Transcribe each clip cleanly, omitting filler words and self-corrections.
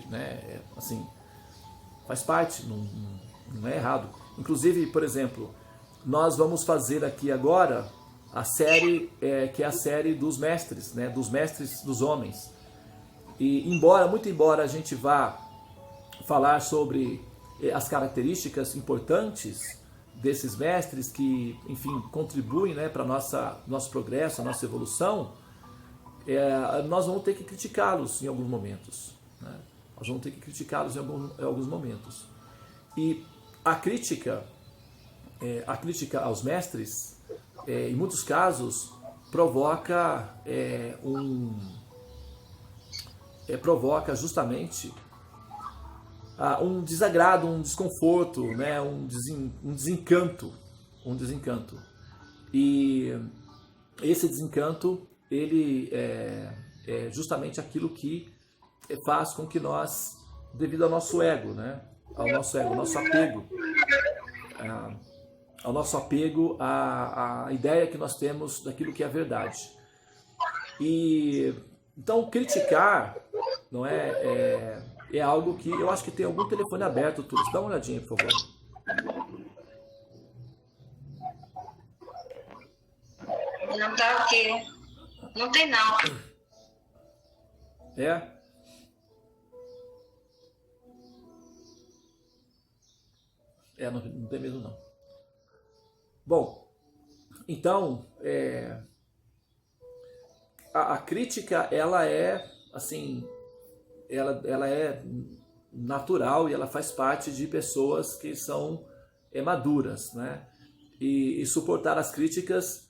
né? Assim, faz parte, não é errado. Inclusive, por exemplo, nós vamos fazer aqui agora a série que é a série dos mestres, né? Dos mestres dos homens. E muito embora a gente vá falar sobre as características importantes desses mestres que, enfim, contribuem, né, para nosso progresso, a nossa evolução, nós vamos ter que criticá-los em alguns momentos, né? Nós vamos ter que criticá-los em alguns momentos. E a crítica aos mestres, em muitos casos, provoca justamente um desagrado, um desconforto, né? um desencanto. E esse desencanto, ele é justamente aquilo que faz com que nós, devido ao nosso ego, né? Ao nosso apego, à ideia que nós temos daquilo que é a verdade. E então criticar não é algo que eu acho que tem algum telefone aberto, Turis. Dá uma olhadinha, por favor. Não tá aqui. Não tem não. Não tem mesmo não. Bom, então a crítica, ela é assim, ela é natural e ela faz parte de pessoas que são maduras, né? E suportar as críticas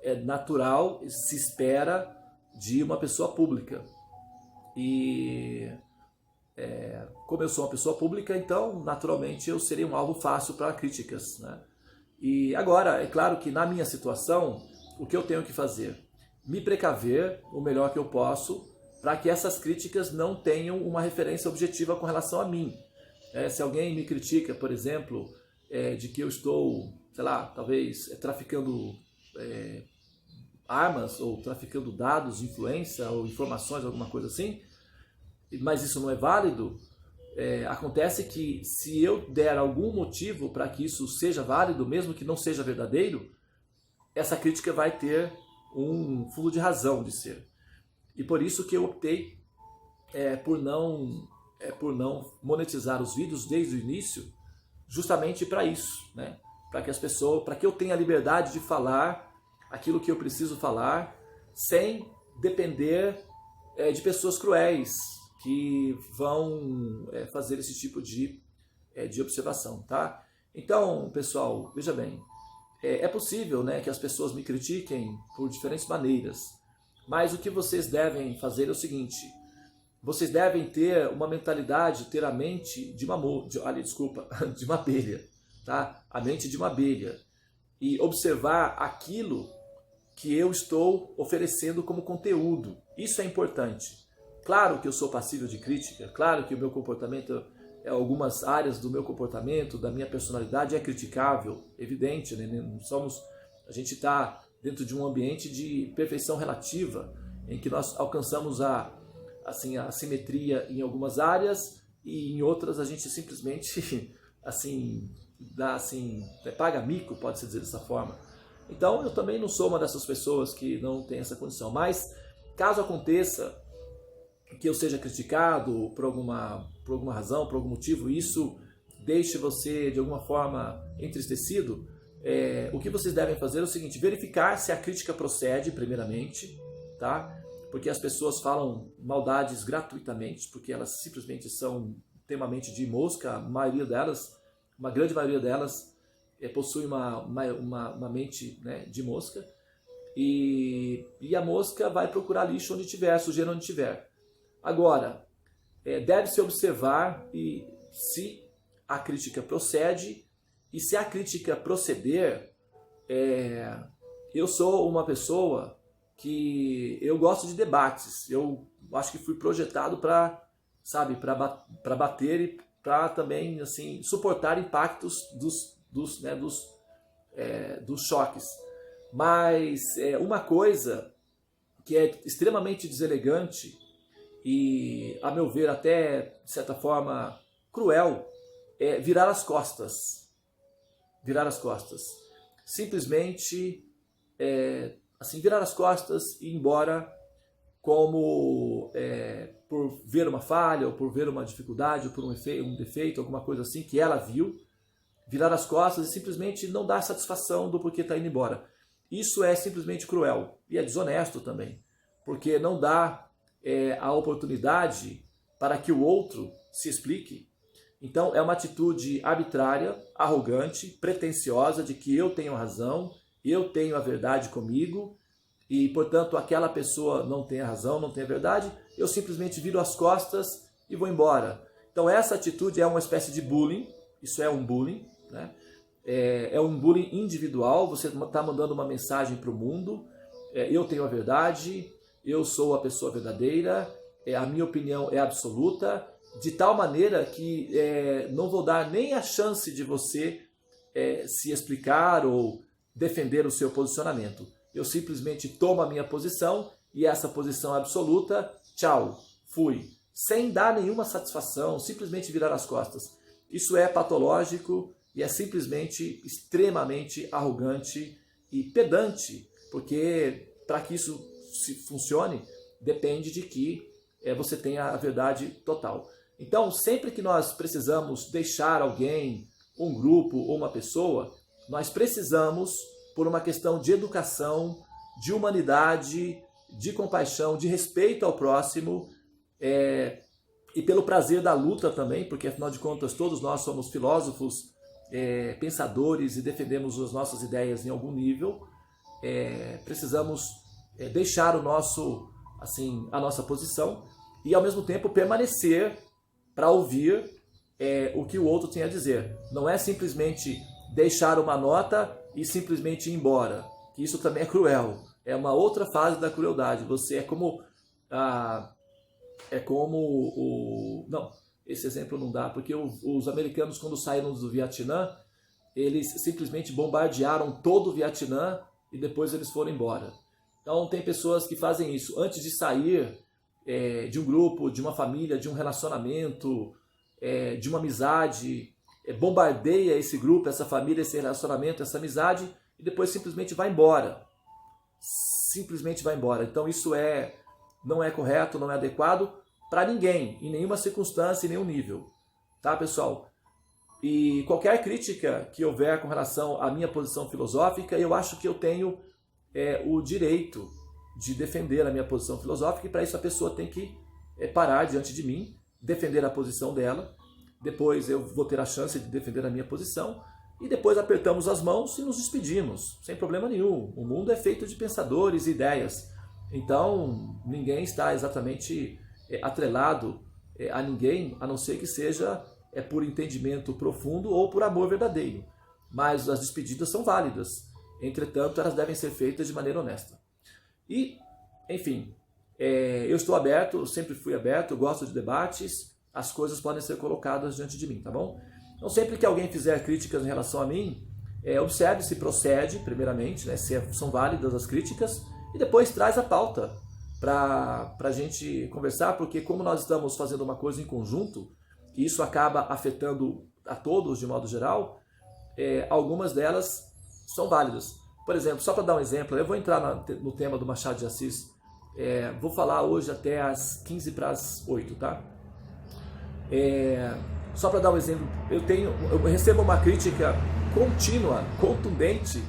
é natural, se espera de uma pessoa pública. E como eu sou uma pessoa pública, então naturalmente eu serei um alvo fácil para críticas, né? E agora, é claro que na minha situação, o que eu tenho que fazer? Me precaver o melhor que eu posso para que essas críticas não tenham uma referência objetiva com relação a mim. Se alguém me critica, por exemplo, de que eu estou, sei lá, talvez traficando armas ou traficando dados, influência ou informações, alguma coisa assim, mas isso não é válido, acontece que se eu der algum motivo para que isso seja válido, mesmo que não seja verdadeiro, essa crítica vai ter um fundo de razão de ser. E por isso que eu optei por não monetizar os vídeos desde o início, justamente para isso, né? Para que eu tenha a liberdade de falar aquilo que eu preciso falar, sem depender de pessoas cruéis que vão fazer esse tipo de observação, tá? Então, pessoal, veja bem, é possível, né, que as pessoas me critiquem por diferentes maneiras, mas o que vocês devem fazer é o seguinte: vocês devem ter uma mentalidade, ter a mente de uma abelha, tá? A mente de uma abelha, e observar aquilo que eu estou oferecendo como conteúdo. Isso é importante. Claro que eu sou passível de crítica, claro que o meu comportamento, algumas áreas do meu comportamento, da minha personalidade é criticável, evidente, né? A gente está dentro de um ambiente de perfeição relativa, em que nós alcançamos a simetria em algumas áreas e em outras a gente simplesmente paga mico, pode-se dizer dessa forma. Então eu também não sou uma dessas pessoas que não tem essa condição, mas caso aconteça que eu seja criticado por alguma razão, por algum motivo, isso deixe você de alguma forma entristecido, o que vocês devem fazer é o seguinte: verificar se a crítica procede primeiramente, tá? Porque as pessoas falam maldades gratuitamente, porque elas simplesmente têm uma mente de mosca. A maioria delas, uma grande maioria delas, possui uma mente, né, de mosca, e a mosca vai procurar lixo onde tiver, sujeira onde tiver. Agora, deve-se observar se a crítica procede, e se a crítica proceder, eu sou uma pessoa que eu gosto de debates. Eu acho que fui projetado para bater e para também assim suportar impactos dos choques. Mas uma coisa que é extremamente deselegante e, a meu ver, até de certa forma cruel, é virar as costas. Virar as costas. Simplesmente, assim, virar as costas e ir embora como por ver uma falha, ou por ver uma dificuldade, ou por um defeito, alguma coisa assim que ela viu, virar as costas e simplesmente não dar satisfação do porquê está indo embora. Isso é simplesmente cruel e é desonesto também, porque não dá a oportunidade para que o outro se explique. Então é uma atitude arbitrária, arrogante, pretensiosa de que eu tenho razão, eu tenho a verdade comigo e, portanto, aquela pessoa não tem a razão, não tem a verdade, eu simplesmente viro as costas e vou embora. Então essa atitude é uma espécie de bullying, isso é um bullying, né? É um bullying individual, você está mandando uma mensagem para o mundo, eu tenho a verdade, eu sou a pessoa verdadeira, a minha opinião é absoluta, de tal maneira que não vou dar nem a chance de você se explicar ou defender o seu posicionamento. Eu simplesmente tomo a minha posição e essa posição é absoluta, tchau, fui. Sem dar nenhuma satisfação, simplesmente virar as costas. Isso é patológico e é simplesmente extremamente arrogante e pedante, porque para que isso funcione, depende de que você tenha a verdade total. Então, sempre que nós precisamos deixar alguém, um grupo ou uma pessoa, nós precisamos, por uma questão de educação, de humanidade, de compaixão, de respeito ao próximo, e pelo prazer da luta também, porque afinal de contas todos nós somos filósofos, pensadores e defendemos as nossas ideias em algum nível, precisamos deixar a nossa posição e ao mesmo tempo permanecer para ouvir o que o outro tem a dizer. Não é simplesmente deixar uma nota e simplesmente ir embora, que isso também é cruel. É uma outra fase da crueldade. Você é como não, esse exemplo não dá, porque os americanos, quando saíram do Vietnã, eles simplesmente bombardearam todo o Vietnã e depois eles foram embora. Então tem pessoas que fazem isso antes de sair de um grupo, de uma família, de um relacionamento, de uma amizade, bombardeia esse grupo, essa família, esse relacionamento, essa amizade e depois simplesmente vai embora. Simplesmente vai embora. Então isso não é correto, não é adequado para ninguém, em nenhuma circunstância, em nenhum nível. Tá, pessoal? E qualquer crítica que houver com relação à minha posição filosófica, eu acho que eu tenho o direito de defender a minha posição filosófica e para isso a pessoa tem que parar diante de mim, defender a posição dela, depois eu vou ter a chance de defender a minha posição e depois apertamos as mãos e nos despedimos, sem problema nenhum. O mundo é feito de pensadores e ideias, então ninguém está exatamente atrelado a ninguém, a não ser que seja por entendimento profundo ou por amor verdadeiro. Mas as despedidas são válidas, entretanto elas devem ser feitas de maneira honesta. E, enfim, eu estou aberto, sempre fui aberto, eu gosto de debates, as coisas podem ser colocadas diante de mim, tá bom? Então sempre que alguém fizer críticas em relação a mim, observe se procede, primeiramente, né, se são válidas as críticas, e depois traz a pauta para a gente conversar, porque como nós estamos fazendo uma coisa em conjunto, e isso acaba afetando a todos de modo geral, algumas delas são válidas. Por exemplo, só para dar um exemplo, eu vou entrar no tema do Machado de Assis, vou falar hoje até às 7:45, tá? Só para dar um exemplo, eu recebo uma crítica contínua, contundente,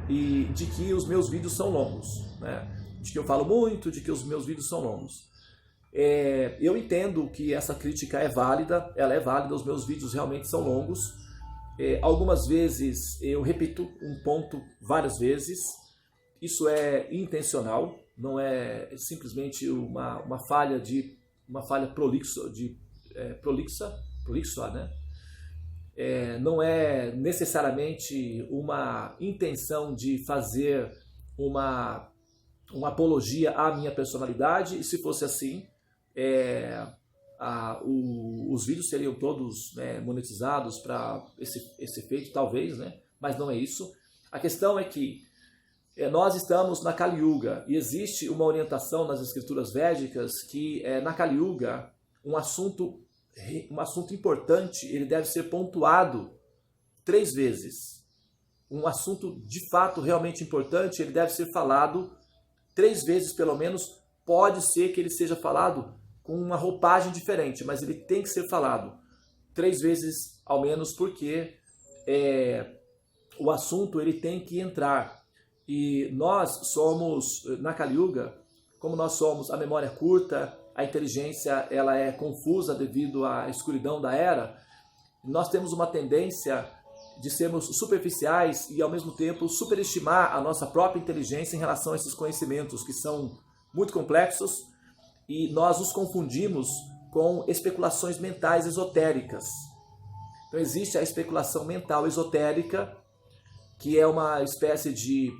e de que os meus vídeos são longos, né? De que eu falo muito, de que os meus vídeos são longos. Eu entendo que essa crítica é válida, ela é válida, os meus vídeos realmente são longos. Algumas vezes eu repito um ponto várias vezes, isso é intencional, não é simplesmente uma falha prolixa, né? Não é necessariamente uma intenção de fazer uma apologia à minha personalidade, e se fosse assim, os vídeos seriam todos, né, monetizados para esse efeito, talvez, né? Mas não é isso. A questão é que nós estamos na Kali Yuga e existe uma orientação nas escrituras védicas que na Kali Yuga um assunto importante ele deve ser pontuado 3 vezes. Um assunto de fato realmente importante ele deve ser falado 3 vezes pelo menos. Pode ser que ele seja falado com uma roupagem diferente, mas ele tem que ser falado 3 vezes ao menos, porque o assunto ele tem que entrar. E nós somos, na Kali Yuga, como nós somos a memória curta, a inteligência ela é confusa devido à escuridão da era, nós temos uma tendência de sermos superficiais e ao mesmo tempo superestimar a nossa própria inteligência em relação a esses conhecimentos que são muito complexos, e nós os confundimos com especulações mentais esotéricas. Então existe a especulação mental esotérica, que é uma espécie de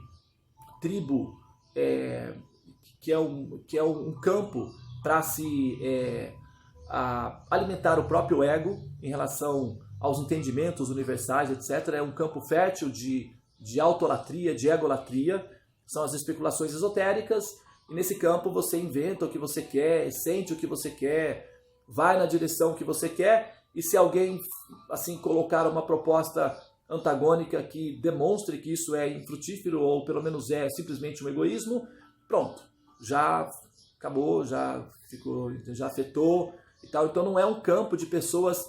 tribo, que é um campo para se alimentar o próprio ego em relação aos entendimentos universais, etc. É um campo fértil de autolatria, de egolatria, são as especulações esotéricas, e nesse campo você inventa o que você quer, sente o que você quer, vai na direção que você quer, e se alguém assim colocar uma proposta antagônica que demonstre que isso é infrutífero ou pelo menos é simplesmente um egoísmo, pronto, já acabou, já afetou e tal. Então não é um campo de pessoas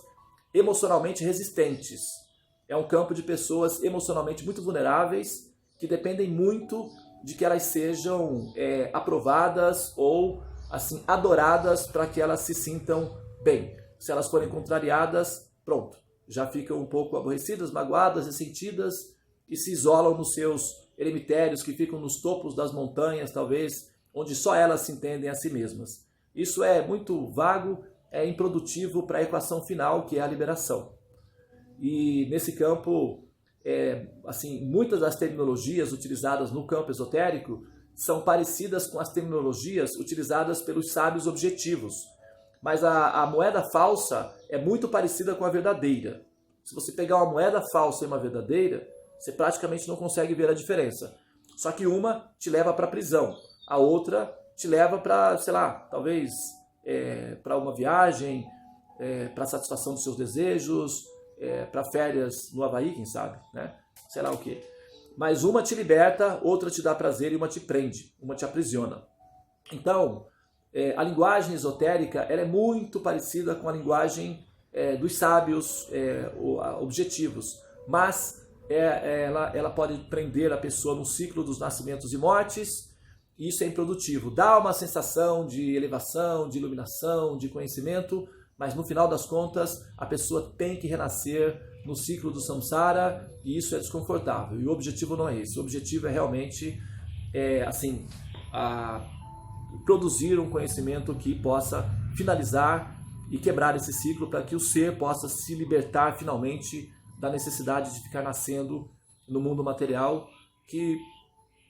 emocionalmente resistentes, é um campo de pessoas emocionalmente muito vulneráveis que dependem muito de que elas sejam aprovadas ou assim adoradas para que elas se sintam bem. Se elas forem contrariadas, pronto, já ficam um pouco aborrecidas, magoadas, ressentidas e se isolam nos seus eremitérios que ficam nos topos das montanhas, talvez, onde só elas se entendem a si mesmas. Isso é muito vago, é improdutivo para a equação final, que é a liberação. E nesse campo, assim, muitas das terminologias utilizadas no campo esotérico são parecidas com as terminologias utilizadas pelos sábios objetivos. Mas a moeda falsa é muito parecida com a verdadeira. Se você pegar uma moeda falsa e uma verdadeira, você praticamente não consegue ver a diferença. Só que uma te leva para a prisão, a outra te leva para, sei lá, talvez para uma viagem, para a satisfação dos seus desejos, para férias no Havaí, quem sabe, né? Sei lá o quê. Mas uma te liberta, outra te dá prazer e uma te prende, uma te aprisiona. Então, a linguagem esotérica ela é muito parecida com a linguagem dos sábios objetivos, mas ela pode prender a pessoa no ciclo dos nascimentos e mortes, e isso é improdutivo. Dá uma sensação de elevação, de iluminação, de conhecimento, mas no final das contas a pessoa tem que renascer no ciclo do samsara, e isso é desconfortável. E o objetivo não é esse. O objetivo é realmente produzir um conhecimento que possa finalizar e quebrar esse ciclo para que o ser possa se libertar finalmente da necessidade de ficar nascendo no mundo material que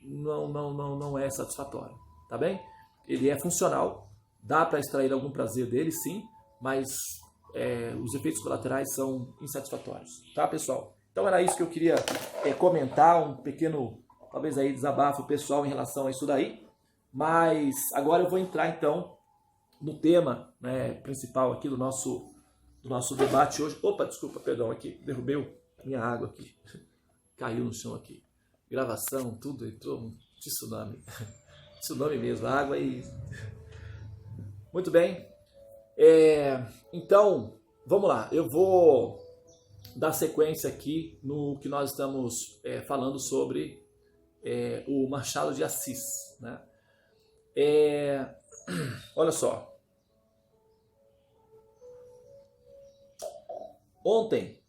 não é satisfatório, tá bem? Ele é funcional, dá para extrair algum prazer dele, sim, mas os efeitos colaterais são insatisfatórios, tá, pessoal? Então era isso que eu queria comentar, um pequeno, talvez aí desabafo pessoal em relação a isso daí. Mas agora eu vou entrar então no tema, né, principal aqui do nosso debate hoje. Opa, desculpa, perdão, aqui, derrubei a minha água aqui, caiu no chão aqui. Gravação, tudo, entrou um tsunami. Tsunami mesmo, água e... Muito bem. Então, vamos lá, eu vou dar sequência aqui no que nós estamos falando sobre o Machado de Assis, né? Olha só, ontem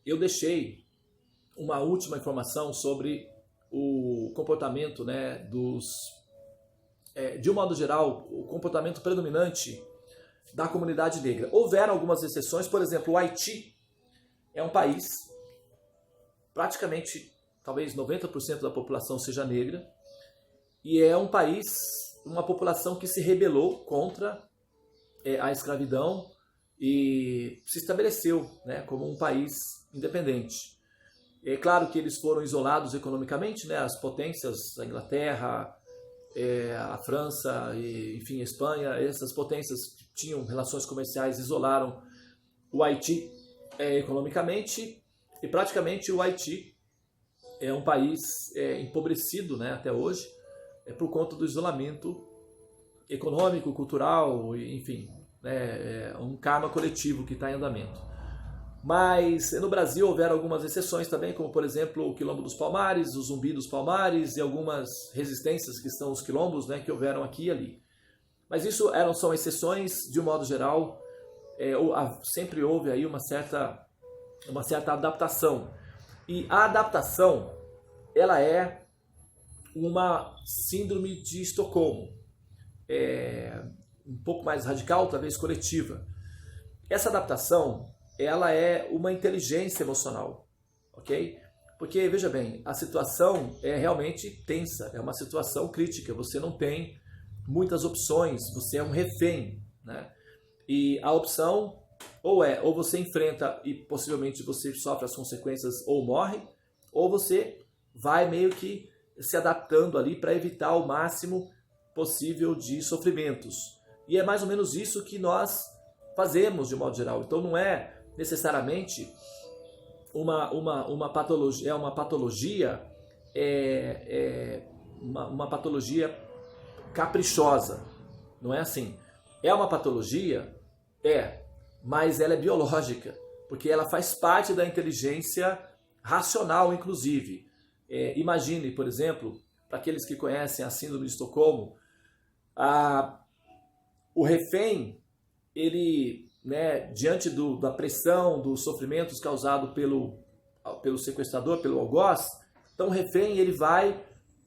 eu deixei uma última informação sobre o comportamento, né, de um modo geral, o comportamento predominante da comunidade negra. Houveram algumas exceções, por exemplo, o Haiti é um país, praticamente, talvez 90% da população seja negra, e é um país, uma população que se rebelou contra a escravidão e se estabeleceu, né, como um país independente. É claro que eles foram isolados economicamente, né? As potências, a Inglaterra, a França, e, enfim, a Espanha, essas potências que tinham relações comerciais isolaram o Haiti economicamente, e praticamente o Haiti é um país empobrecido, né, até hoje, por conta do isolamento econômico, cultural, enfim, um karma coletivo que está em andamento. Mas no Brasil houveram algumas exceções também, como por exemplo o Quilombo dos Palmares, o Zumbi dos Palmares e algumas resistências que são os quilombos, né, que houveram aqui e ali. Mas isso são exceções, de um modo geral, sempre houve aí uma certa adaptação. E a adaptação, ela é uma síndrome de Estocolmo, um pouco mais radical, talvez coletiva. Essa adaptação, ela é uma inteligência emocional, ok? Porque, veja bem, a situação é realmente tensa, é uma situação crítica, você não tem muitas opções, você é um refém, né? E a opção ou você enfrenta e possivelmente você sofre as consequências ou morre, ou você vai meio que se adaptando ali para evitar o máximo possível de sofrimentos. E é mais ou menos isso que nós fazemos de modo geral. Então não é necessariamente uma patologia, uma patologia caprichosa. Não é assim. É uma patologia? Mas ela é biológica, porque ela faz parte da inteligência racional, inclusive. Imagine, por exemplo, para aqueles que conhecem a síndrome de Estocolmo, o refém, ele, né, diante da pressão, dos sofrimentos causados pelo sequestrador, pelo algoz, então o refém ele vai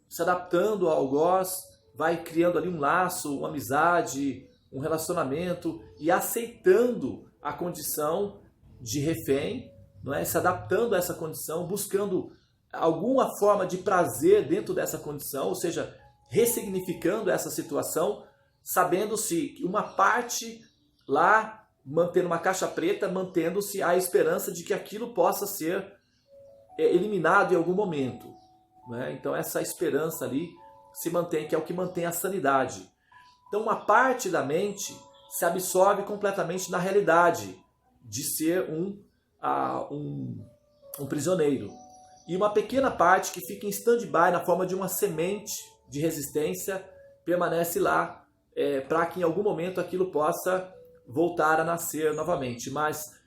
se adaptando ao algoz, vai criando ali um laço, uma amizade, um relacionamento e aceitando a condição de refém, não é? Se adaptando a essa condição, buscando alguma forma de prazer dentro dessa condição, ou seja, ressignificando essa situação, sabendo-se que uma parte lá, mantendo uma caixa preta, mantendo-se a esperança de que aquilo possa ser eliminado em algum momento, né? Então essa esperança ali se mantém, que é o que mantém a sanidade. Então uma parte da mente se absorve completamente na realidade de ser um prisioneiro. E uma pequena parte que fica em stand-by na forma de uma semente de resistência permanece lá para que em algum momento aquilo possa voltar a nascer novamente. Mas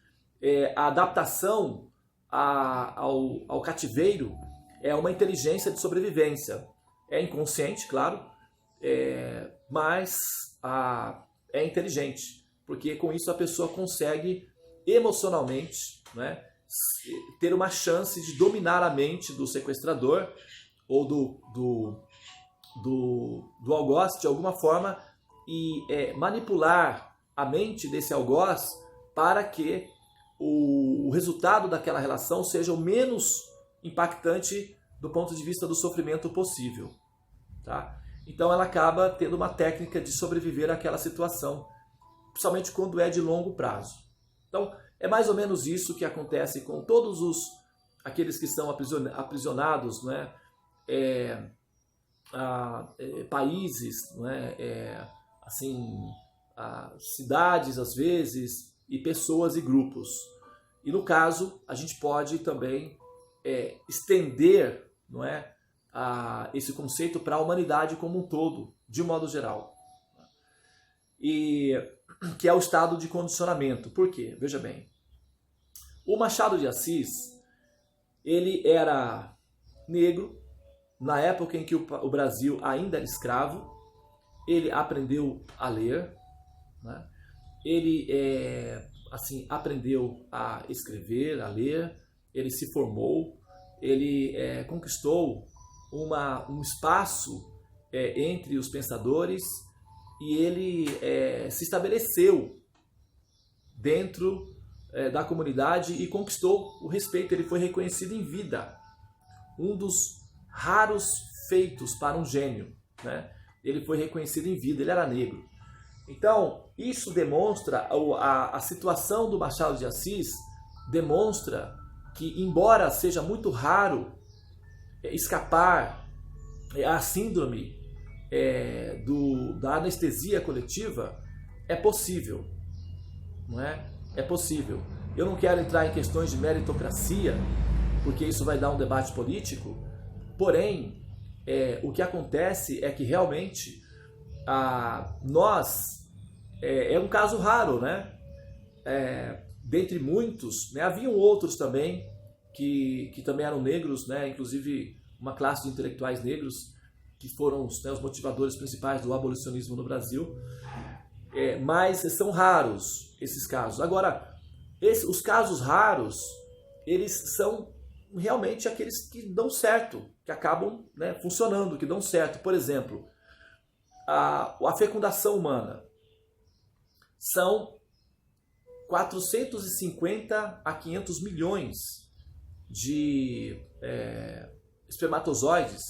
a adaptação ao cativeiro é uma inteligência de sobrevivência. É inconsciente, claro, mas é inteligente, porque com isso a pessoa consegue emocionalmente, né, ter uma chance de dominar a mente do sequestrador ou do algoz de alguma forma e manipular a mente desse algoz para que o resultado daquela relação seja o menos impactante do ponto de vista do sofrimento possível, tá? Então ela acaba tendo uma técnica de sobreviver àquela situação, principalmente quando é de longo prazo. Então é mais ou menos isso que acontece com todos aqueles que são aprisionados, né? Países, né? Cidades às vezes, e pessoas e grupos. E no caso, a gente pode também estender, não é, esse conceito para a humanidade como um todo, de um modo geral. E que é o estado de condicionamento. Por quê? Veja bem. O Machado de Assis, ele era negro, na época em que o Brasil ainda era escravo. Ele aprendeu a ler, né? Ele aprendeu a escrever, a ler, ele se formou, ele conquistou um espaço entre os pensadores e ele se estabeleceu dentro da comunidade e conquistou o respeito. Ele foi reconhecido em vida, um dos raros feitos para um gênio, né? Ele foi reconhecido em vida, ele era negro. Então, isso demonstra, a situação do Machado de Assis demonstra que, embora seja muito raro escapar à síndrome da anestesia coletiva, é possível, não é? É possível. Eu não quero entrar em questões de meritocracia, porque isso vai dar um debate político, porém, o que acontece é que realmente nós, é um caso raro, né? Dentre muitos, né? Haviam outros também que também eram negros, né? Inclusive uma classe de intelectuais negros que foram os motivadores principais do abolicionismo no Brasil, mas são raros esses casos. Agora, os casos raros, eles são realmente aqueles que dão certo, que acabam, né, funcionando, que dão certo. Por exemplo, a fecundação humana são 450 a 500 milhões de espermatozoides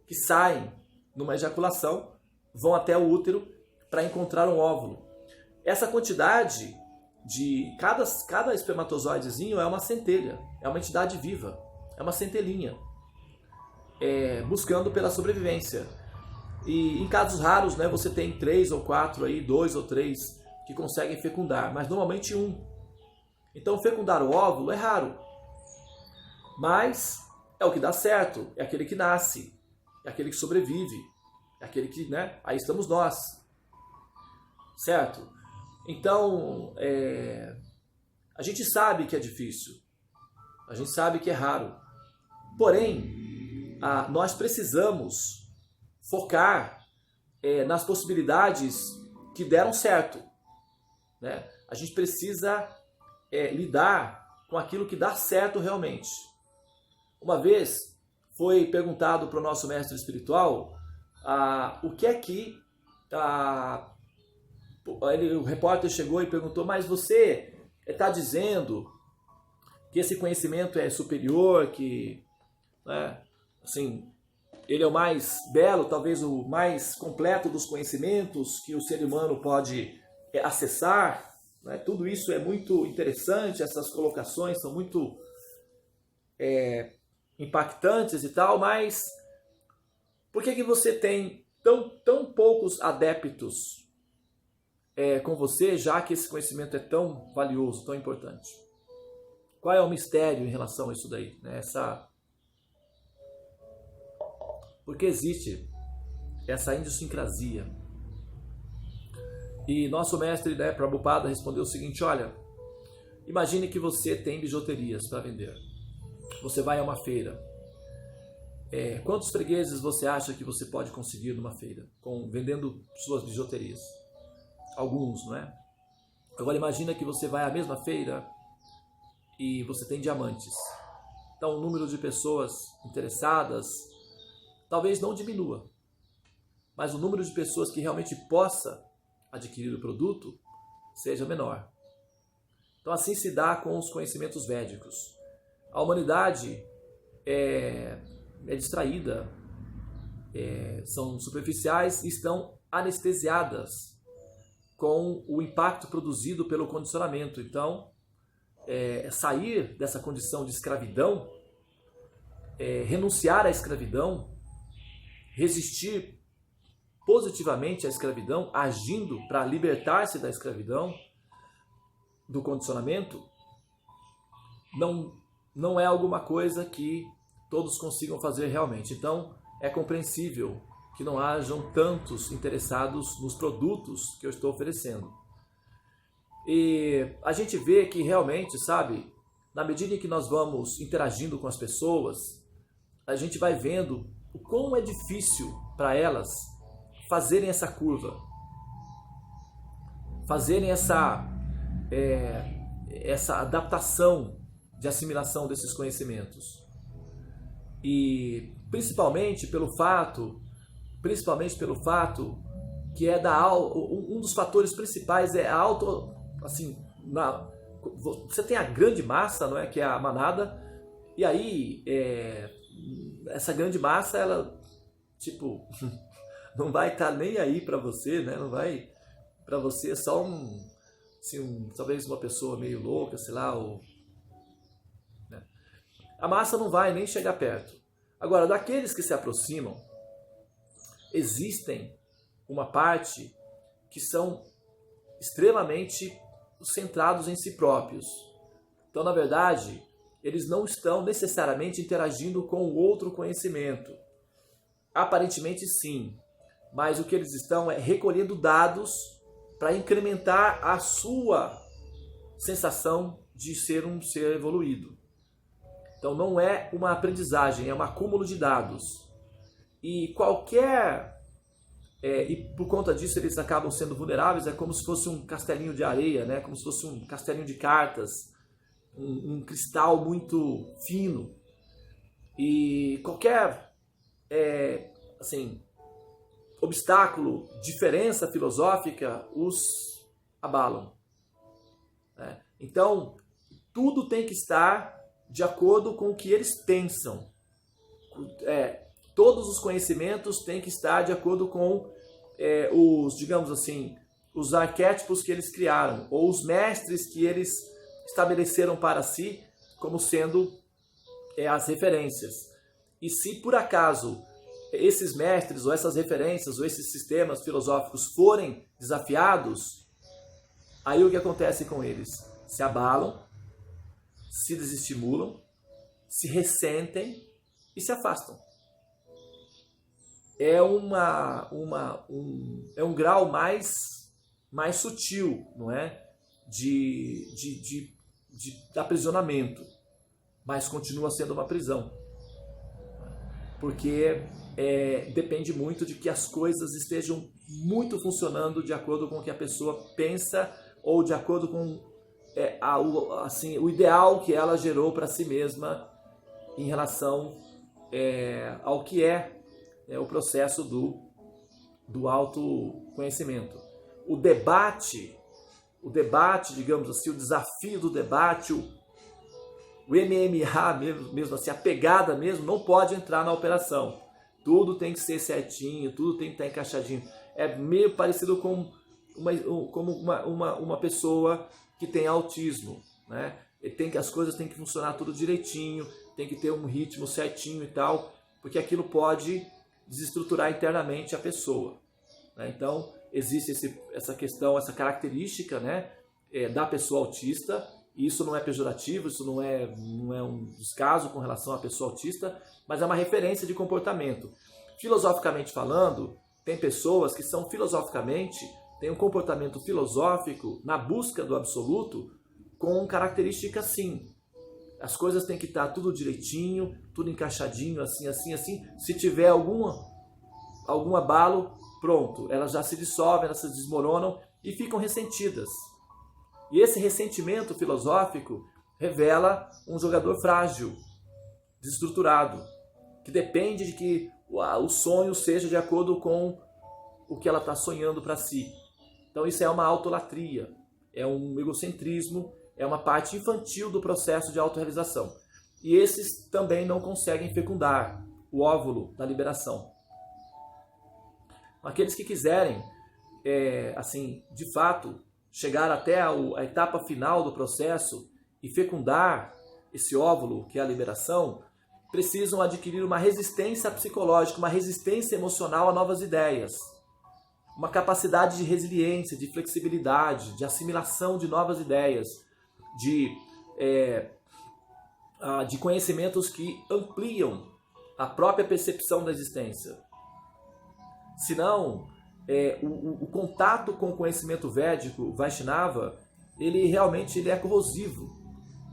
que saem numa ejaculação, vão até o útero para encontrar um óvulo. Essa quantidade de cada espermatozoidezinho é uma centelha, é uma entidade viva, é uma centelhinha, buscando pela sobrevivência. E em casos raros, né, você tem 3 ou 4 aí, 2 ou 3 que conseguem fecundar, mas normalmente 1. Então fecundar o óvulo é raro, mas é o que dá certo, é aquele que nasce, é aquele que sobrevive, é aquele que, né, aí estamos nós, certo? Então, a gente sabe que é difícil, a gente sabe que é raro, porém, nós precisamos focar nas possibilidades que deram certo, né? A gente precisa lidar com aquilo que dá certo realmente. Uma vez foi perguntado para o nosso mestre espiritual o que é que o repórter chegou e perguntou: mas você está dizendo que esse conhecimento é superior, que, né, assim, ele é o mais belo, talvez o mais completo dos conhecimentos que o ser humano pode acessar, né? Tudo isso é muito interessante, essas colocações são muito impactantes e tal, mas por que você tem tão poucos adeptos com você, já que esse conhecimento é tão valioso, tão importante? Qual é o mistério em relação a isso daí? Né? Porque existe essa idiosincrasia. E nosso mestre, né, Prabhupada, respondeu o seguinte: olha, imagine que você tem bijuterias para vender. Você vai a uma feira. Quantos fregueses você acha que você pode conseguir numa feira, vendendo suas bijuterias? Alguns, não é? Agora imagina que você vai à mesma feira e você tem diamantes. Então o número de pessoas interessadas talvez não diminua, mas o número de pessoas que realmente possa adquirir o produto seja menor. Então assim se dá com os conhecimentos védicos. A humanidade é distraída, são superficiais e estão anestesiadas com o impacto produzido pelo condicionamento. Então, sair dessa condição de escravidão, renunciar à escravidão, resistir positivamente à escravidão, agindo para libertar-se da escravidão, do condicionamento, não é alguma coisa que todos consigam fazer realmente. Então, é compreensível que não hajam tantos interessados nos produtos que eu estou oferecendo. E a gente vê que realmente, sabe, na medida em que nós vamos interagindo com as pessoas, a gente vai vendo o quão é difícil para elas fazerem essa curva, fazerem essa adaptação de assimilação desses conhecimentos. E principalmente pelo fato que um dos fatores principais é a você tem a grande massa, não é, que é a manada, e aí essa grande massa, ela tipo não vai estar nem aí para você, né? Não vai, para você é só talvez uma pessoa meio louca, sei lá, né? a massa não vai nem chegar perto. Agora, daqueles que se aproximam, existem uma parte que são extremamente centrados em si próprios. Então, na verdade, eles não estão necessariamente interagindo com o outro conhecimento. Aparentemente sim, mas o que eles estão é recolhendo dados para incrementar a sua sensação de ser um ser evoluído. Então não é uma aprendizagem, é um acúmulo de dados. E e por conta disso eles acabam sendo vulneráveis, é como se fosse um castelinho de areia, né? Como se fosse um castelinho de cartas, um cristal muito fino. E qualquer obstáculo, diferença filosófica os abalam. Né? Então, tudo tem que estar de acordo com o que eles pensam. Todos os conhecimentos têm que estar de acordo com os arquétipos que eles criaram, ou os mestres que eles estabeleceram para si como sendo as referências. E se por acaso esses mestres, ou essas referências, ou esses sistemas filosóficos forem desafiados, aí o que acontece com eles? Se abalam, se desestimulam, se ressentem e se afastam. É um grau mais sutil, não é? de aprisionamento, mas continua sendo uma prisão. Porque depende muito de que as coisas estejam muito funcionando de acordo com o que a pessoa pensa ou de acordo com o ideal que ela gerou para si mesma em relação ao que é o processo do autoconhecimento. O debate, digamos assim, o desafio do debate, o MMA mesmo assim, a pegada mesmo, não pode entrar na operação. Tudo tem que ser certinho, tudo tem que estar encaixadinho. É meio parecido com uma pessoa que tem autismo, né? As coisas têm que funcionar tudo direitinho, tem que ter um ritmo certinho e tal, porque aquilo pode desestruturar internamente a pessoa. Né? Então, existe essa questão, essa característica, né, da pessoa autista. E isso não é pejorativo, isso não é um descaso com relação à pessoa autista, mas é uma referência de comportamento. Filosoficamente falando, tem pessoas que são têm um comportamento filosófico na busca do absoluto com características assim. As coisas têm que estar tudo direitinho, tudo encaixadinho, assim. Se tiver algum abalo, pronto, elas já se dissolvem, elas se desmoronam e ficam ressentidas. E esse ressentimento filosófico revela um jogador frágil, desestruturado, que depende de que o sonho seja de acordo com o que ela está sonhando para si. Então isso é uma autolatria, é um egocentrismo, é uma parte infantil do processo de autorrealização. E esses também não conseguem fecundar o óvulo da liberação. Aqueles que quiserem, de fato, chegar até a etapa final do processo e fecundar esse óvulo, que é a liberação, precisam adquirir uma resistência psicológica, uma resistência emocional a novas ideias, uma capacidade de resiliência, de flexibilidade, de assimilação de novas ideias, de conhecimentos que ampliam a própria percepção da existência. Senão, o contato com o conhecimento védico, Vaishnava, ele realmente é corrosivo.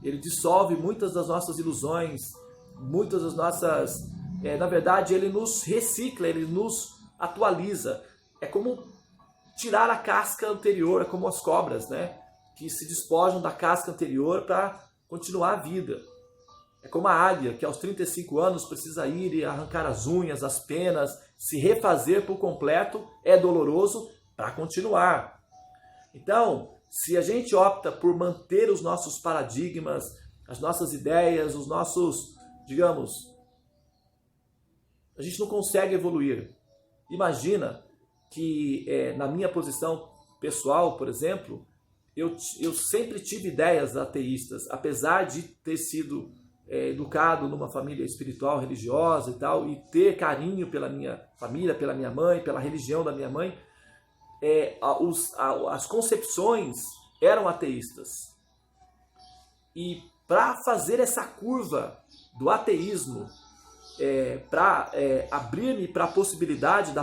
Ele dissolve muitas das nossas ilusões, muitas das nossas... na verdade, ele nos recicla, ele nos atualiza. É como tirar a casca anterior, é como as cobras, né? Que se despojam da casca anterior para continuar a vida. É como a águia, que aos 35 anos precisa ir e arrancar as unhas, as penas, se refazer por completo, é doloroso para continuar. Então, se a gente opta por manter os nossos paradigmas, as nossas ideias, os nossos, a gente não consegue evoluir. Imagina que na minha posição pessoal, por exemplo, eu sempre tive ideias ateístas, apesar de ter sido educado numa família espiritual, religiosa e tal, e ter carinho pela minha família, pela minha mãe, pela religião da minha mãe, as concepções eram ateístas. E para fazer essa curva do ateísmo, para abrir-me para a possibilidade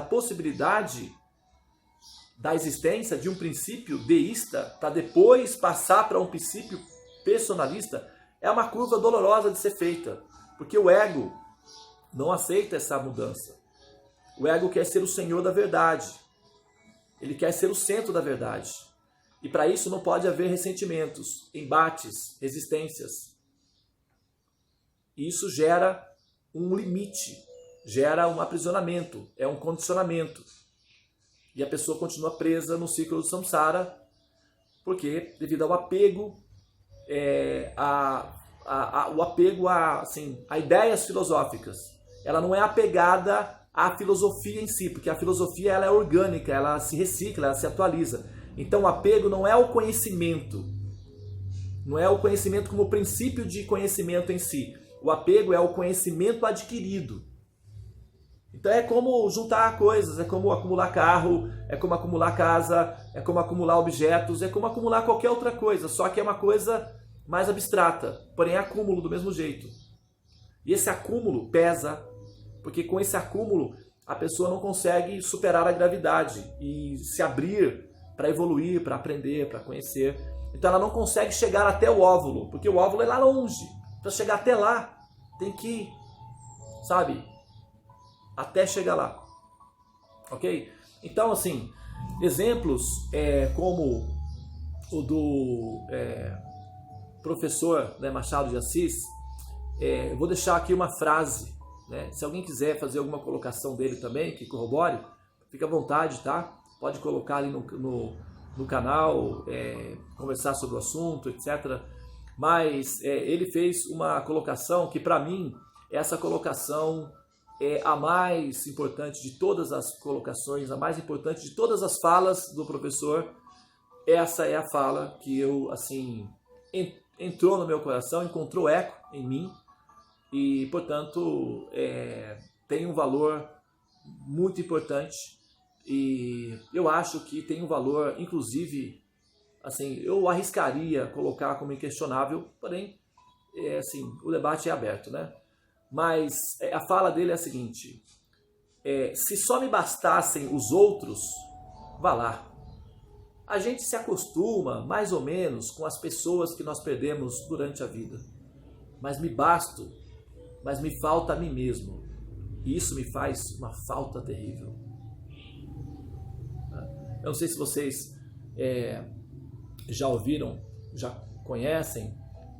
da existência de um princípio deísta, para depois passar para um princípio personalista, é uma curva dolorosa de ser feita, porque o ego não aceita essa mudança. O ego quer ser o senhor da verdade, ele quer ser o centro da verdade, e para isso não pode haver ressentimentos, embates, resistências. Isso gera um limite, gera um aprisionamento, é um condicionamento. E a pessoa continua presa no ciclo do samsara, porque devido ao apego, o apego a ideias filosóficas. Ela não é apegada à filosofia em si, porque a filosofia ela é orgânica, ela se recicla, ela se atualiza. Então o apego não é o conhecimento, não é o conhecimento como princípio de conhecimento em si. O apego é o conhecimento adquirido. Então é como juntar coisas, é como acumular carro, é como acumular casa, é como acumular objetos, é como acumular qualquer outra coisa, só que é uma coisa mais abstrata, porém é acúmulo do mesmo jeito. E esse acúmulo pesa, porque com esse acúmulo a pessoa não consegue superar a gravidade e se abrir para evoluir, para aprender, para conhecer. Então ela não consegue chegar até o óvulo, porque o óvulo é lá longe. Para chegar até lá, tem que ir, sabe? Até chegar lá. Ok? Então, assim, exemplos como o do professor, né, Machado de Assis, eu vou deixar aqui uma frase, né? Se alguém quiser fazer alguma colocação dele também, que corrobore, fica à vontade, tá? Pode colocar ali no canal, conversar sobre o assunto, etc. Mas ele fez uma colocação que, para mim, essa colocação é a mais importante de todas as colocações, a mais importante de todas as falas do professor. Essa é a fala que eu, assim, entrou no meu coração, encontrou eco em mim e, portanto, tem um valor muito importante. E eu acho que tem um valor, inclusive, assim, eu arriscaria colocar como inquestionável, porém, assim, o debate é aberto, né? Mas a fala dele é a seguinte: se só me bastassem os outros, vá lá. A gente se acostuma, mais ou menos, com as pessoas que nós perdemos durante a vida. Mas me basto, mas me falta a mim mesmo. E isso me faz uma falta terrível. Eu não sei se vocês já ouviram, já conhecem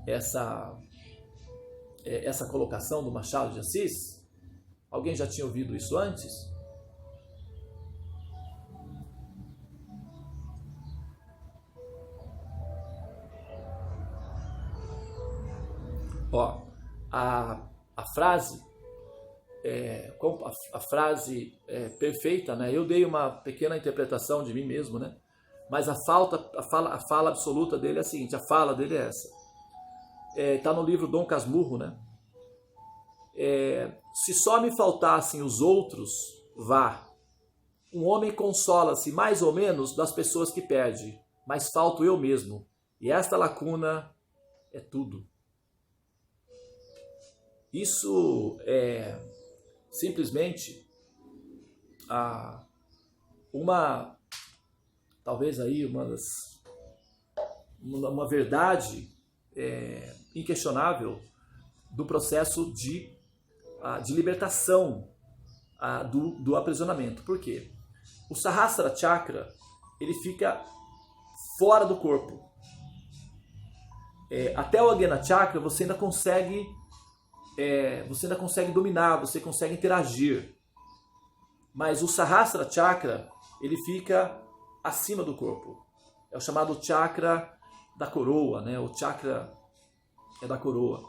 essa colocação do Machado de Assis. Alguém já tinha ouvido isso antes? Ó, a frase perfeita, né? Eu dei uma pequena interpretação de mim mesmo, né? Mas a fala absoluta dele é a seguinte: a fala dele é essa. Está no livro Dom Casmurro, né? Se só me faltassem os outros, vá. Um homem consola-se mais ou menos das pessoas que perde, mas falto eu mesmo. E esta lacuna é tudo. Isso é simplesmente talvez aí uma verdade inquestionável do processo de libertação do aprisionamento. Por quê? O Sahasrara Chakra, ele fica fora do corpo. Até o Agna Chakra você ainda consegue dominar, você consegue interagir. Mas o Sahasrara Chakra, ele fica acima do corpo. É o chamado chakra da coroa, né? O chakra da coroa.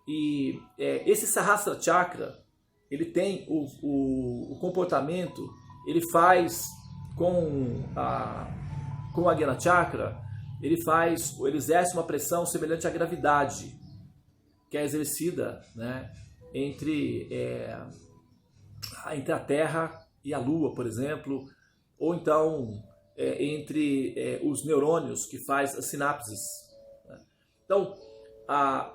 E esse Sahasrara Chakra, ele tem o comportamento, ele faz com o Agna Chakra, ele exerce uma pressão semelhante à gravidade. que é exercida, né, entre a Terra e a Lua, por exemplo, ou então entre os neurônios que faz as sinapses. Né? Então, para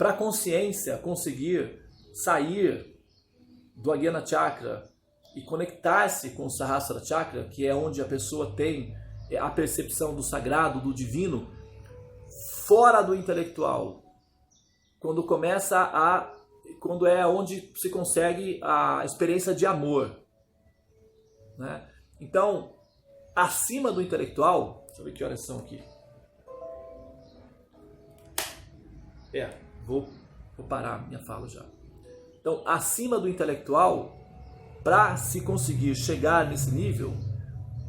a consciência conseguir sair do Ajna Chakra e conectar-se com o Sahasrara Chakra, que é onde a pessoa tem a percepção do sagrado, do divino, fora do intelectual, quando é onde se consegue a experiência de amor, né? Então, acima do intelectual, deixa eu ver que horas são aqui. Vou parar minha fala já. Então, acima do intelectual, para se conseguir chegar nesse nível,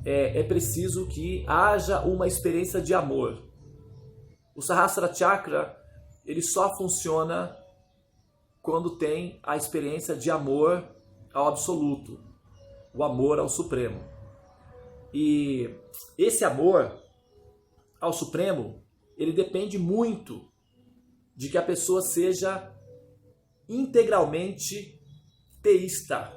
é preciso que haja uma experiência de amor. O Sahasrara Chakra, ele só funciona quando tem a experiência de amor ao absoluto, o amor ao Supremo. E esse amor ao Supremo, ele depende muito de que a pessoa seja integralmente teísta.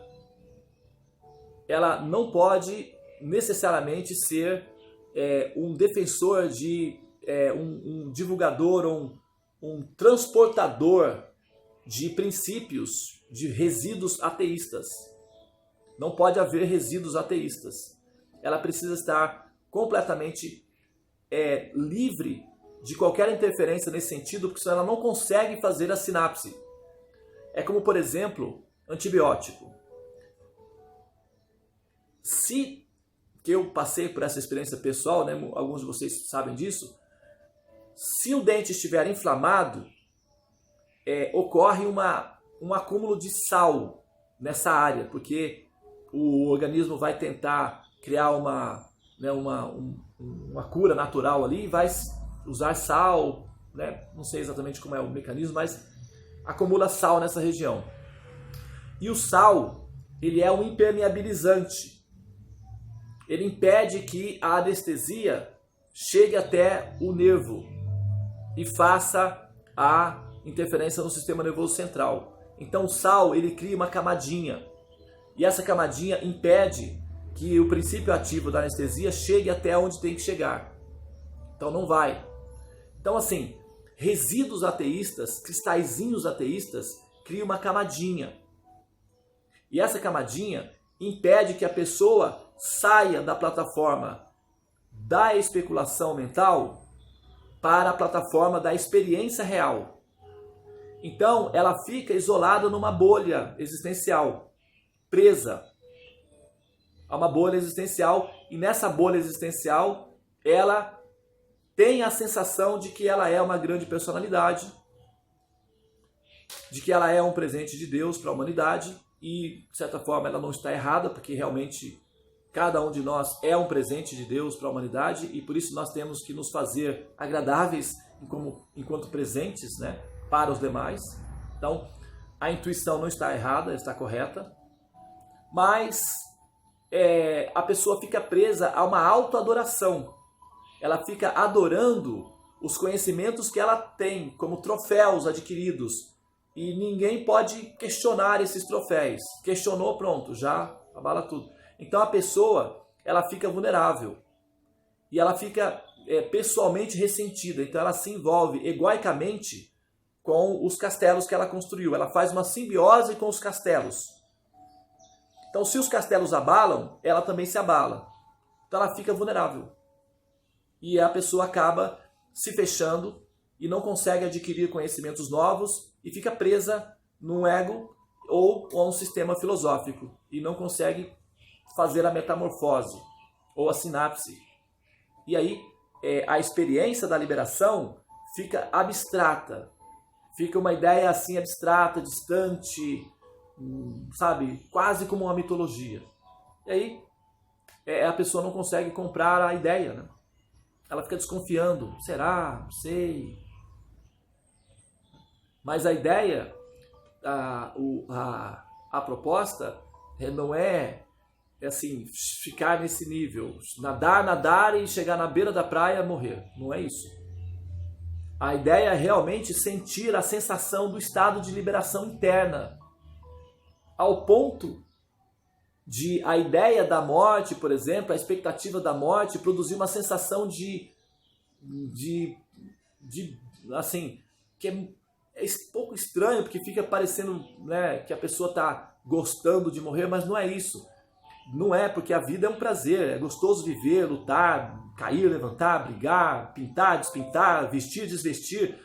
Ela não pode necessariamente ser um defensor de um divulgador ou um transportador de princípios, de resíduos ateístas. Não pode haver resíduos ateístas. Ela precisa estar completamente livre de qualquer interferência nesse sentido, porque senão ela não consegue fazer a sinapse. É como, por exemplo, antibiótico. Que eu passei por essa experiência pessoal, né, alguns de vocês sabem disso, se o dente estiver inflamado, ocorre um acúmulo de sal nessa área, porque o organismo vai tentar criar uma cura natural ali, vai usar sal, né? Não sei exatamente como é o mecanismo, mas acumula sal nessa região. E o sal, ele é um impermeabilizante. Ele impede que a anestesia chegue até o nervo e faça a interferência no sistema nervoso central. Então o sal, ele cria uma camadinha. E essa camadinha impede que o princípio ativo da anestesia chegue até onde tem que chegar. Então não vai. Então assim, resíduos ateístas, cristalzinhos ateístas, criam uma camadinha. E essa camadinha impede que a pessoa saia da plataforma da especulação mental para a plataforma da experiência real. Então, ela fica isolada numa bolha existencial, presa a uma bolha existencial, e nessa bolha existencial, ela tem a sensação de que ela é uma grande personalidade, de que ela é um presente de Deus para a humanidade, e, de certa forma, ela não está errada, porque realmente cada um de nós é um presente de Deus para a humanidade, e por isso nós temos que nos fazer agradáveis enquanto presentes, né, para os demais. Então, a intuição não está errada, está correta, mas a pessoa fica presa a uma autoadoração. Ela fica adorando os conhecimentos que ela tem como troféus adquiridos, e ninguém pode questionar esses troféus. Questionou, pronto, já abala tudo. Então a pessoa, ela fica vulnerável e ela fica pessoalmente ressentida. Então ela se envolve egoicamente com os castelos que ela construiu. Ela faz uma simbiose com os castelos. Então se os castelos abalam, ela também se abala. Então ela fica vulnerável. E a pessoa acaba se fechando e não consegue adquirir conhecimentos novos e fica presa num ego ou a um sistema filosófico e não consegue fazer a metamorfose ou a sinapse. E aí a experiência da liberação fica abstrata, fica uma ideia assim abstrata, distante, sabe, quase como uma mitologia. E aí a pessoa não consegue comprar a ideia, né? Ela fica desconfiando, será? Não sei. Mas a ideia, a proposta não é assim, ficar nesse nível, nadar e chegar na beira da praia morrer. Não é isso. A ideia é realmente sentir a sensação do estado de liberação interna, ao ponto de a ideia da morte, por exemplo, a expectativa da morte, produzir uma sensação de assim, que é pouco estranho, porque fica parecendo, né, que a pessoa está gostando de morrer, mas não é isso. Não é, porque a vida é um prazer, é gostoso viver, lutar, cair, levantar, brigar, pintar, despintar, vestir, desvestir.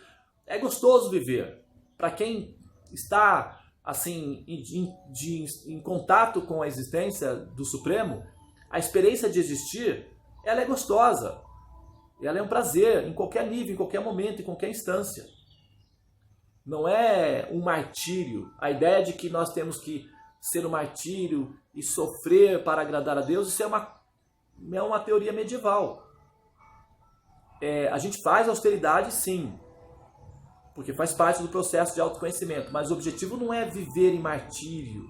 É gostoso viver. Para quem está assim em contato com a existência do Supremo, a experiência de existir, ela é gostosa. Ela é um prazer em qualquer nível, em qualquer momento, em qualquer instância. Não é um martírio. A ideia de que nós temos que ser um martírio e sofrer para agradar a Deus, isso é uma teoria medieval. A gente faz austeridade, sim, porque faz parte do processo de autoconhecimento, mas o objetivo não é viver em martírio.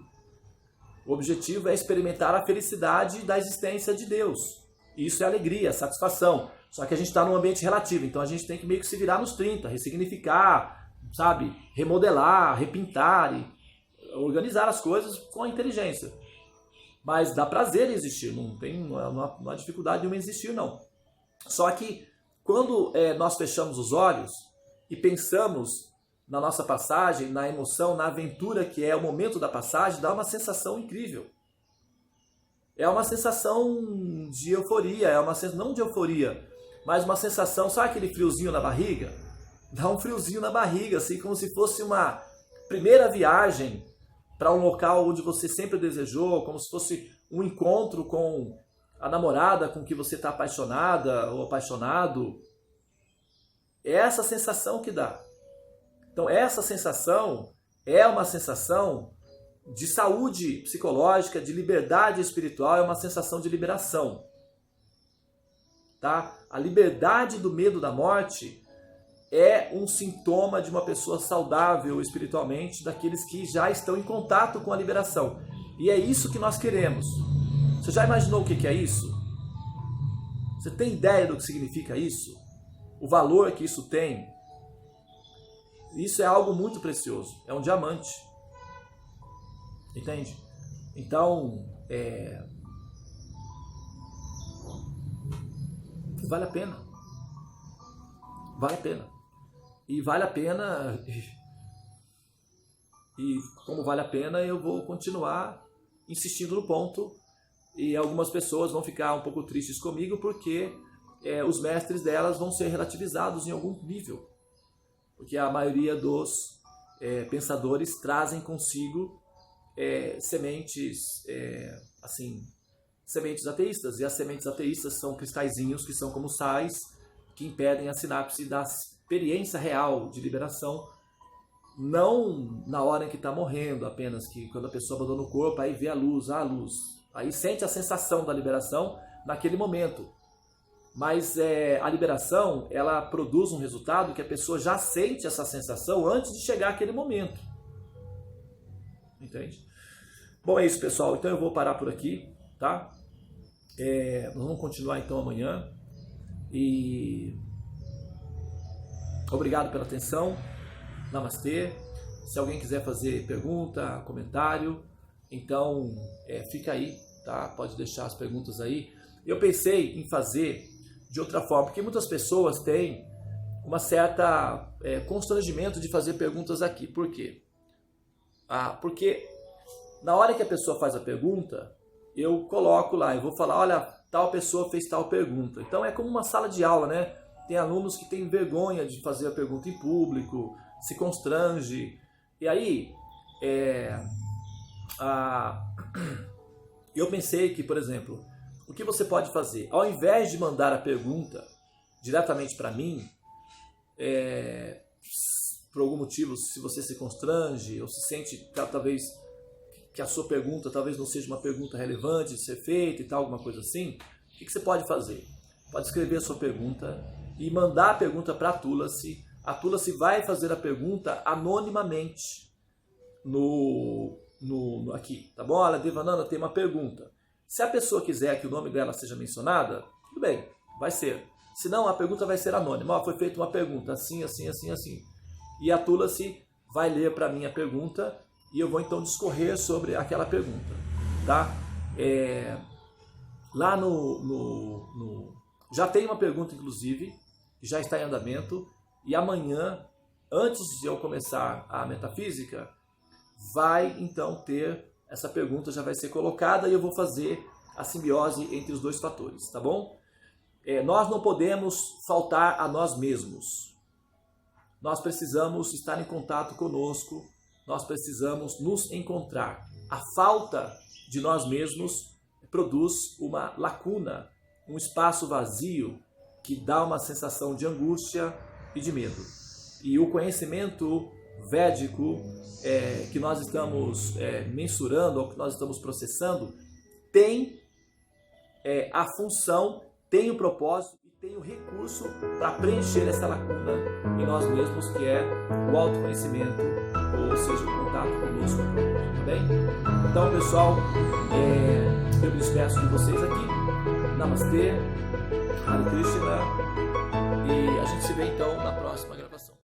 O objetivo é experimentar a felicidade da existência de Deus. Isso é alegria, satisfação. Só que a gente está num ambiente relativo, então a gente tem que meio que se virar nos 30, ressignificar, sabe? Remodelar, repintar e organizar as coisas com a inteligência. Mas dá prazer em existir, não há dificuldade nenhuma em existir, não. Só que quando nós fechamos os olhos e pensamos na nossa passagem, na emoção, na aventura que é o momento da passagem, dá uma sensação incrível. É uma sensação de euforia, não de euforia, mas uma sensação, sabe aquele friozinho na barriga? Dá um friozinho na barriga, assim como se fosse uma primeira viagem para um local onde você sempre desejou, como se fosse um encontro com a namorada com que você está apaixonada ou apaixonado. É essa sensação que dá. Então essa sensação é uma sensação de saúde psicológica, de liberdade espiritual, é uma sensação de liberação. Tá? A liberdade do medo da morte é um sintoma de uma pessoa saudável espiritualmente, daqueles que já estão em contato com a liberação. E é isso que nós queremos. Você já imaginou o que é isso? Você tem ideia do que significa isso? O valor que isso tem? Isso é algo muito precioso. É um diamante. Entende? Então, vale a pena. Vale a pena. E vale a pena, e como vale a pena, eu vou continuar insistindo no ponto, e algumas pessoas vão ficar um pouco tristes comigo, porque os mestres delas vão ser relativizados em algum nível, porque a maioria dos pensadores trazem consigo sementes, sementes ateístas, e as sementes ateístas são cristalzinhos que são como sais, que impedem a sinapse da experiência real de liberação, não na hora em que está morrendo apenas, que quando a pessoa abandona o corpo, aí vê a luz, aí sente a sensação da liberação naquele momento. Mas a liberação, ela produz um resultado que a pessoa já sente essa sensação antes de chegar aquele momento. Entende? Bom, é isso, pessoal. Então eu vou parar por aqui, tá? Nós vamos continuar então amanhã. E obrigado pela atenção. Namastê. Se alguém quiser fazer pergunta, comentário, então fica aí, tá? Pode deixar as perguntas aí. Eu pensei em fazer de outra forma, porque muitas pessoas têm uma certa constrangimento de fazer perguntas aqui. Por quê? Porque na hora que a pessoa faz a pergunta, eu coloco lá, eu vou falar, olha, tal pessoa fez tal pergunta. Então é como uma sala de aula, né? Tem alunos que têm vergonha de fazer a pergunta em público, se constrange. E aí, eu pensei que, por exemplo, o que você pode fazer? Ao invés de mandar a pergunta diretamente para mim, por algum motivo, se você se constrange ou se sente talvez que a sua pergunta talvez não seja uma pergunta relevante de ser feita e tal, alguma coisa assim, o que você pode fazer? Pode escrever a sua pergunta e mandar a pergunta para a Tulasi. A Tulasi vai fazer a pergunta anonimamente aqui, tá bom? Olha, Devananda tem uma pergunta. Se a pessoa quiser que o nome dela seja mencionada, tudo bem, vai ser. Senão a pergunta vai ser anônima. Ó, foi feita uma pergunta assim, assim, assim, assim. E a Tulasi vai ler para mim a pergunta e eu vou então discorrer sobre aquela pergunta. Tá? Lá já tem uma pergunta, inclusive, que já está em andamento. E amanhã, antes de eu começar a metafísica, vai então ter essa pergunta, já vai ser colocada e eu vou fazer a simbiose entre os dois fatores, tá bom? Nós não podemos faltar a nós mesmos. Nós precisamos estar em contato conosco, nós precisamos nos encontrar. A falta de nós mesmos produz uma lacuna, um espaço vazio que dá uma sensação de angústia e de medo. E o conhecimento védico que nós estamos mensurando, ou que nós estamos processando, tem a função, tem o propósito e tem o recurso para preencher essa lacuna em nós mesmos, que é o autoconhecimento, ou seja, o contato conosco, tá bem? Então, pessoal, eu me despeço de vocês aqui. Namastê, Hare Krishna, e a gente se vê então na próxima gravação.